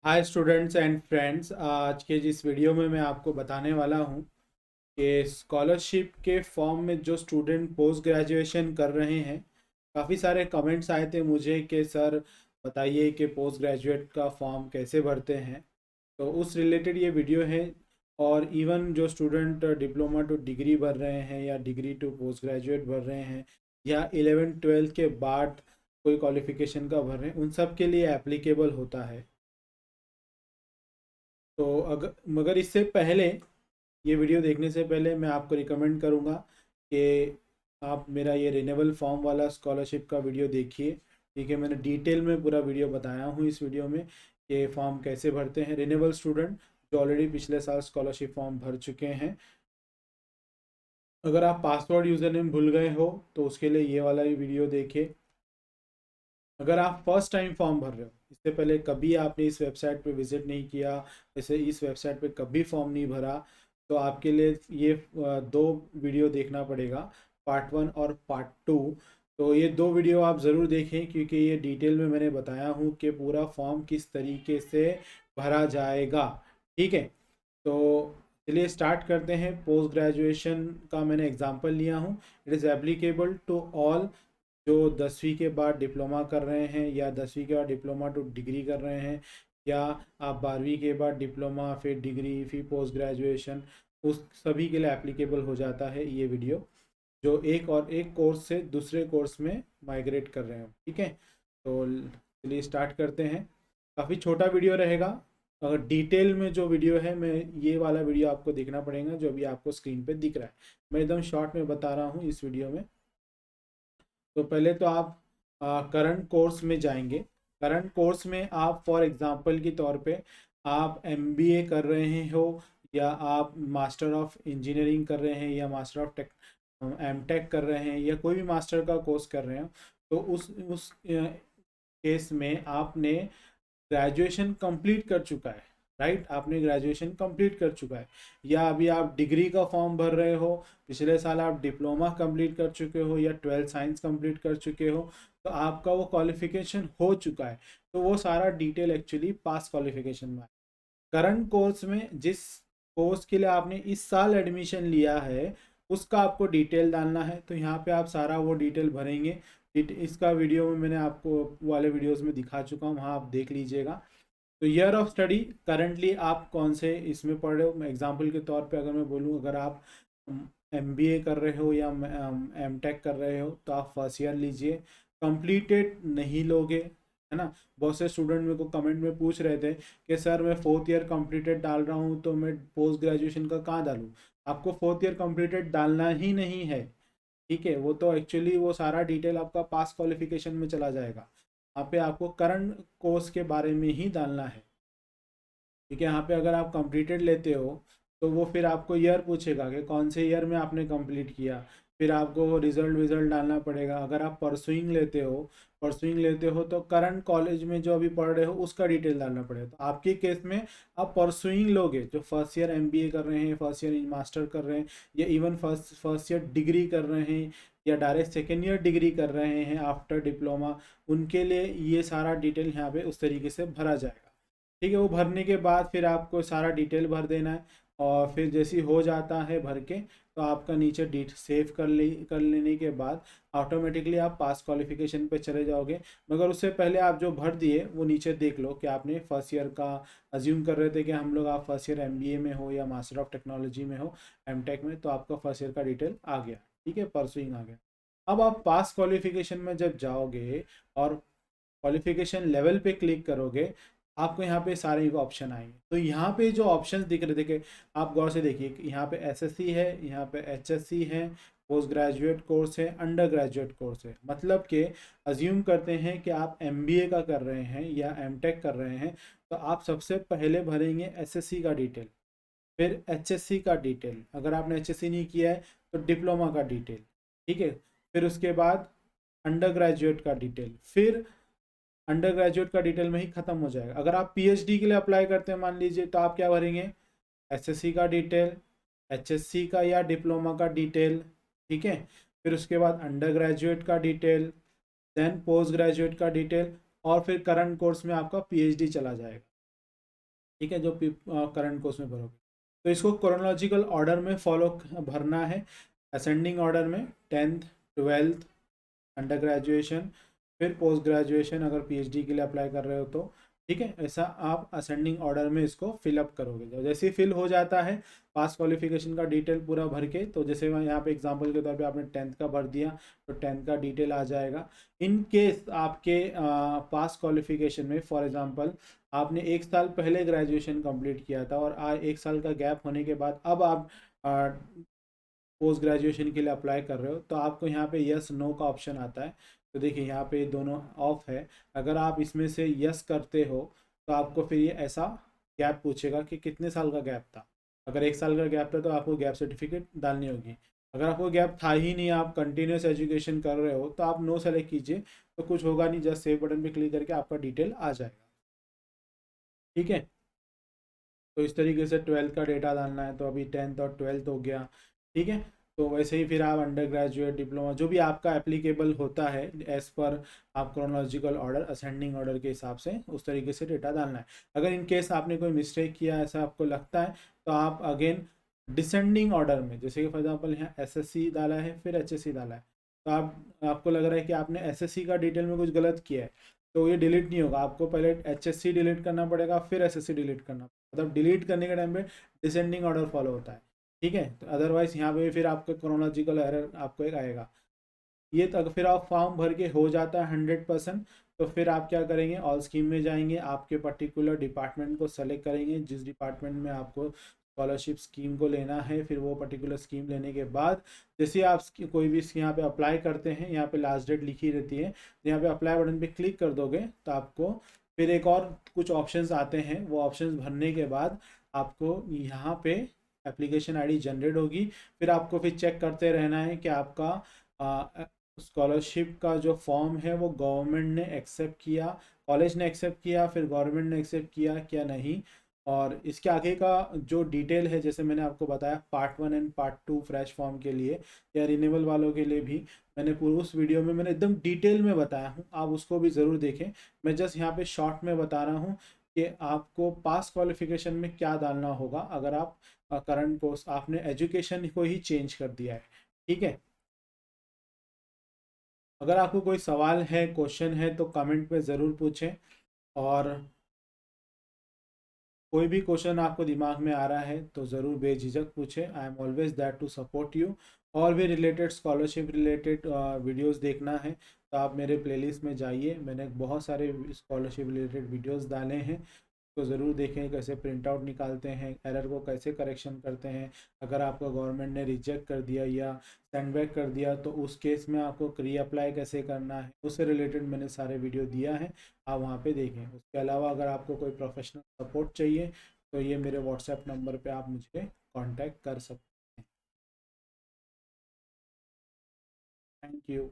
Hi students and friends, आज के जिस वीडियो में मैं आपको बताने वाला हूँ कि स्कॉलरशिप के फॉर्म में जो स्टूडेंट पोस्ट ग्रेजुएशन कर रहे हैं, काफ़ी सारे कमेंट्स आए थे मुझे कि सर बताइए कि पोस्ट ग्रेजुएट का फॉर्म कैसे भरते हैं। तो उस रिलेटेड ये वीडियो है। और इवन जो स्टूडेंट डिप्लोमा टू डिग्री भर रहे हैं या डिग्री टू पोस्ट ग्रेजुएट भर रहे हैं या 11th-12th के बाद कोई क्वालिफिकेशन का भर रहे हैं, उन सब के लिए एप्लीकेबल होता है। तो अगर मगर इससे पहले, ये वीडियो देखने से पहले मैं आपको रिकमेंड करूँगा कि आप मेरा ये रिन्यूएबल फॉर्म वाला स्कॉलरशिप का वीडियो देखिए। ठीक है, मैंने डिटेल में पूरा वीडियो बताया हूँ इस वीडियो में कि फॉर्म कैसे भरते हैं रिन्यूएबल स्टूडेंट जो ऑलरेडी पिछले साल स्कॉलरशिप फॉर्म भर चुके हैं। अगर आप पासवर्ड यूज़र नेम भूल गए हो तो उसके लिए ये वाला ही वीडियो देखिए। अगर आप फर्स्ट टाइम फॉर्म भर रहे हो, इससे पहले कभी आपने इस वेबसाइट पे विजिट नहीं किया, जैसे इस वेबसाइट पे कभी फॉर्म नहीं भरा, तो आपके लिए ये दो वीडियो देखना पड़ेगा, पार्ट 1 और पार्ट 2। तो ये दो वीडियो आप ज़रूर देखें क्योंकि ये डिटेल में मैंने बताया हूँ कि पूरा फॉर्म किस तरीके से भरा जाएगा। ठीक है, तो चलिए स्टार्ट करते हैं। पोस्ट ग्रेजुएशन का मैंने एग्जांपल लिया हूँ। It is applicable to all जो 10वीं के बाद डिप्लोमा कर रहे हैं या 10वीं के बाद डिप्लोमा टू डिग्री कर रहे हैं, या आप 12वीं के बाद डिप्लोमा फिर डिग्री फिर पोस्ट ग्रेजुएशन, उस सभी के लिए एप्लीकेबल हो जाता है ये वीडियो, जो एक कोर्स से दूसरे कोर्स में माइग्रेट कर रहे हैं। ठीक है, तो चलिए स्टार्ट करते हैं। काफ़ी छोटा वीडियो रहेगा। अगर डिटेल में जो वीडियो है, मैं ये वाला वीडियो आपको देखना पड़ेगा जो अभी आपको स्क्रीन पे दिख रहा है। मैं एकदम शॉर्ट में बता रहा हूँ इस वीडियो में। तो पहले तो आप करंट कोर्स में जाएंगे। करंट कोर्स में आप फॉर एग्जांपल के तौर पे आप एमबीए कर रहे हो, या आप मास्टर ऑफ इंजीनियरिंग कर रहे हैं, या मास्टर ऑफ टेक एमटेक कर रहे हैं, या कोई भी मास्टर का कोर्स कर रहे हो, तो उस केस में आपने ग्रेजुएशन कंप्लीट कर चुका है। राइट, आपने ग्रेजुएशन कंप्लीट कर चुका है, या अभी आप डिग्री का फॉर्म भर रहे हो, पिछले साल आप डिप्लोमा कंप्लीट कर चुके हो या 12th साइंस कंप्लीट कर चुके हो, तो आपका वो क्वालिफिकेशन हो चुका है। तो वो सारा डिटेल एक्चुअली पास क्वालिफिकेशन में। करंट कोर्स में जिस कोर्स के लिए आपने इस साल एडमिशन लिया है, उसका आपको डिटेल डालना है। तो यहाँ पे आप सारा वो डिटेल भरेंगे। इसका वीडियो में मैंने आपको वाले वीडियोस में दिखा चुका हूँ, वहाँ आप देख लीजिएगा। तो ईयर ऑफ स्टडी करंटली आप कौन से इसमें पढ़ रहे हो। एग्जांपल के तौर पे अगर मैं बोलूँ, अगर आप एमबीए कर रहे हो या एमटेक कर रहे हो तो आप फर्स्ट ईयर लीजिए। कंप्लीटेड नहीं लोगे, है ना। बहुत से स्टूडेंट मेरे को कमेंट में पूछ रहे थे कि सर मैं फोर्थ ईयर कंप्लीटेड डाल रहा हूँ तो मैं पोस्ट ग्रेजुएशन का कहाँ डालूँ। आपको फोर्थ ईयर कंप्लीटेड डालना ही नहीं है। ठीक है, वो तो एक्चुअली वो सारा डिटेल आपका पास क्वालिफिकेशन में चला जाएगा। यहाँ पे आपको करंट कोर्स के बारे में ही डालना है। ठीक है, यहाँ पे अगर आप कंप्लीटेड लेते हो तो वो फिर आपको ईयर पूछेगा कि कौन से ईयर में आपने कंप्लीट किया। फिर आपको रिजल्ट विजल्ट डालना पड़ेगा। अगर आप परसुइंग लेते हो तो करंट कॉलेज में जो अभी पढ़ रहे हो उसका डिटेल डालना पड़ेगा। तो आपके केस में आप परसुइंग लोगे, जो फर्स्ट ईयर एमबीए कर रहे हैं, फर्स्ट ईयर मास्टर कर रहे हैं, या इवन फर्स्ट ईयर डिग्री कर रहे हैं, या डायरेक्ट सेकेंड ईयर डिग्री कर रहे हैं आफ्टर डिप्लोमा, उनके लिए ये सारा डिटेल यहाँ पे उस तरीके से भरा जाएगा। ठीक है, वो भरने के बाद फिर आपको सारा डिटेल भर देना है। और फिर जैसे ही हो जाता है भर के, तो आपका नीचे डीट सेव कर लेने के बाद ऑटोमेटिकली आप पास क्वालिफिकेशन पे चले जाओगे। मगर उससे पहले आप जो भर दिए वो नीचे देख लो कि आपने फर्स्ट ईयर का अज्यूम कर रहे थे कि हम लोग, आप फर्स्ट ईयर एमबीए में हो या मास्टर ऑफ टेक्नोलॉजी में हो, एमटेक में, तो आपका फर्स्ट ईयर का डिटेल आ गया। ठीक है, परसुइंग आ गया। अब आप पास क्वालिफिकेशन में जब जाओगे और क्वालिफिकेशन लेवल पे क्लिक करोगे, आपको यहाँ पे सारे ऑप्शन आएंगे। तो यहाँ पे जो ऑप्शंस दिख रहे थे कि आप गौर से देखिए, यहाँ पे एसएससी है, यहाँ पे एचएससी है, पोस्ट ग्रेजुएट कोर्स है, अंडर ग्रेजुएट कोर्स है। मतलब कि अज्यूम करते हैं कि आप एमबीए का कर रहे हैं या एमटेक कर रहे हैं, तो आप सबसे पहले भरेंगे एसएससी का डिटेल, फिर एचएससी का डिटेल, अगर आपने एचएससी नहीं किया है तो डिप्लोमा का डिटेल। ठीक है, फिर उसके बाद अंडर ग्रेजुएट का डिटेल, फिर अंडर ग्रेजुएट का डिटेल में ही खत्म हो जाएगा। अगर आप पीएचडी के लिए अप्लाई करते हैं मान लीजिए, तो आप क्या भरेंगे, एसएससी का डिटेल, एचएससी का या डिप्लोमा का डिटेल। ठीक है, फिर उसके बाद अंडर ग्रेजुएट का डिटेल, देन पोस्ट ग्रेजुएट का डिटेल, और फिर करंट कोर्स में आपका पीएचडी चला जाएगा। ठीक है, जो करंट कोर्स में भरोगे। तो इसको क्रोनोलॉजिकल ऑर्डर में फॉलो भरना है, असेंडिंग ऑर्डर में, 10th 12th अंडर ग्रेजुएशन, फिर पोस्ट ग्रेजुएशन अगर पीएचडी के लिए अप्लाई कर रहे हो तो। ठीक है, ऐसा आप असेंडिंग ऑर्डर में इसको फिलअप करोगे। जैसे ही फिल हो जाता है पास क्वालिफिकेशन का डिटेल पूरा भर के, तो जैसे मैं यहाँ पे एग्जांपल के तौर पे आपने 10th का भर दिया तो 10th का डिटेल आ जाएगा। इन केस आपके पास क्वालिफिकेशन में फॉर एग्जांपल आपने 1 साल पहले ग्रेजुएशन कंप्लीट किया था और 1 साल का गैप होने के बाद अब आप पोस्ट ग्रेजुएशन के लिए अप्लाई कर रहे हो, तो आपको यहाँ पे यस नो का ऑप्शन आता है। तो देखिए यहाँ पे दोनों ऑफ है। अगर आप इसमें से यस करते हो तो आपको फिर ये ऐसा गैप पूछेगा कि कितने साल का गैप था। अगर 1 साल का गैप था तो आपको गैप सर्टिफिकेट डालनी होगी। अगर आपको गैप था ही नहीं, आप कंटिन्यूस एजुकेशन कर रहे हो, तो आप नो सेलेक्ट कीजिए, तो कुछ होगा नहीं, जस्ट सेव बटन पे क्लिक करके आपका डिटेल आ जाएगा। ठीक है, तो इस तरीके से 12th का डेटा डालना है। तो अभी 10th और 12th हो गया। ठीक है, तो वैसे ही फिर आप अंडर ग्रेजुएट, डिप्लोमा, जो भी आपका एप्लीकेबल होता है एज पर आप क्रोनोलॉजिकल ऑर्डर, असेंडिंग ऑर्डर के हिसाब से उस तरीके से डेटा डालना है। अगर इन केस आपने कोई मिस्टेक किया ऐसा आपको लगता है, तो आप अगेन डिसेंडिंग ऑर्डर में, जैसे कि फॉर एग्जाम्पल यहाँ एसएससी डाला है फिर एचएससी डाला है, तो आपको लग रहा है कि आपने एसएससी का डिटेल में कुछ गलत किया है, तो ये डिलीट नहीं होगा। आपको पहले एचएससी डिलीट करना पड़ेगा, फिर एसएससी डिलीट करना, मतलब डिलीट करने के टाइम पे डिसेंडिंग ऑर्डर फॉलो होता है। ठीक है, तो अदरवाइज यहाँ पे फिर आपका क्रोनोलॉजिकल एरर आपको एक आएगा। ये तक फिर आप फॉर्म भर के हो जाता है 100%, तो फिर आप क्या करेंगे, ऑल स्कीम में जाएंगे, आपके पर्टिकुलर डिपार्टमेंट को सेलेक्ट करेंगे, जिस डिपार्टमेंट में आपको स्कॉलरशिप स्कीम को लेना है। फिर वो पर्टिकुलर स्कीम लेने के बाद जैसे आप कोई भी यहाँ पे अप्लाई करते हैं, यहाँ पे लास्ट डेट लिखी रहती है, तो यहाँ पे अप्लाई बटन पे क्लिक कर दोगे तो आपको फिर एक और कुछ ऑप्शंस आते हैं। वो ऑप्शंस भरने के बाद आपको यहाँ पे एप्लीकेशन आईडी जनरेट होगी। फिर आपको फिर चेक करते रहना है कि आपका स्कॉलरशिप का जो फॉर्म है वो गवर्नमेंट ने एक्सेप्ट किया, कॉलेज ने एक्सेप्ट किया, फिर गवर्नमेंट ने एक्सेप्ट किया क्या नहीं। और इसके आगे का जो डिटेल है, जैसे मैंने आपको बताया part 1 and part 2 fresh form के लिए या रिन्यूअल वालों के लिए भी, मैंने पूरे उस वीडियो में मैंने एकदम डिटेल में बताया हूँ, आप उसको भी ज़रूर देखें। मैं जस्ट यहाँ पे शॉर्ट में बता रहा हूँ कि आपको पास क्वालिफिकेशन में क्या डालना होगा अगर आप करंट कोर्स आपने एजुकेशन को ही चेंज कर दिया है। ठीक है, अगर आपको कोई सवाल है, क्वेश्चन है, तो कमेंट में ज़रूर पूछें। और कोई भी क्वेश्चन आपको दिमाग में आ रहा है तो ज़रूर बेझिझक पूछें। I am always that to support you. और भी रिलेटेड स्कॉलरशिप रिलेटेड वीडियोस देखना है तो आप मेरे प्लेलिस्ट में जाइए, मैंने बहुत सारे स्कॉलरशिप रिलेटेड वीडियोस डाले हैं, तो ज़रूर देखें कैसे प्रिंट आउट निकालते हैं, एरर को कैसे करेक्शन करते हैं। अगर आपको गवर्नमेंट ने रिजेक्ट कर दिया या सेंड बैक कर दिया तो उस केस में आपको रीअप्लाई कैसे करना है, उससे रिलेटेड मैंने सारे वीडियो दिया है, आप वहाँ पे देखें। उसके अलावा अगर आपको कोई प्रोफेशनल सपोर्ट चाहिए तो ये मेरे व्हाट्सएप नंबर पे आप मुझे कांटेक्ट कर सकते हैं। Thank you.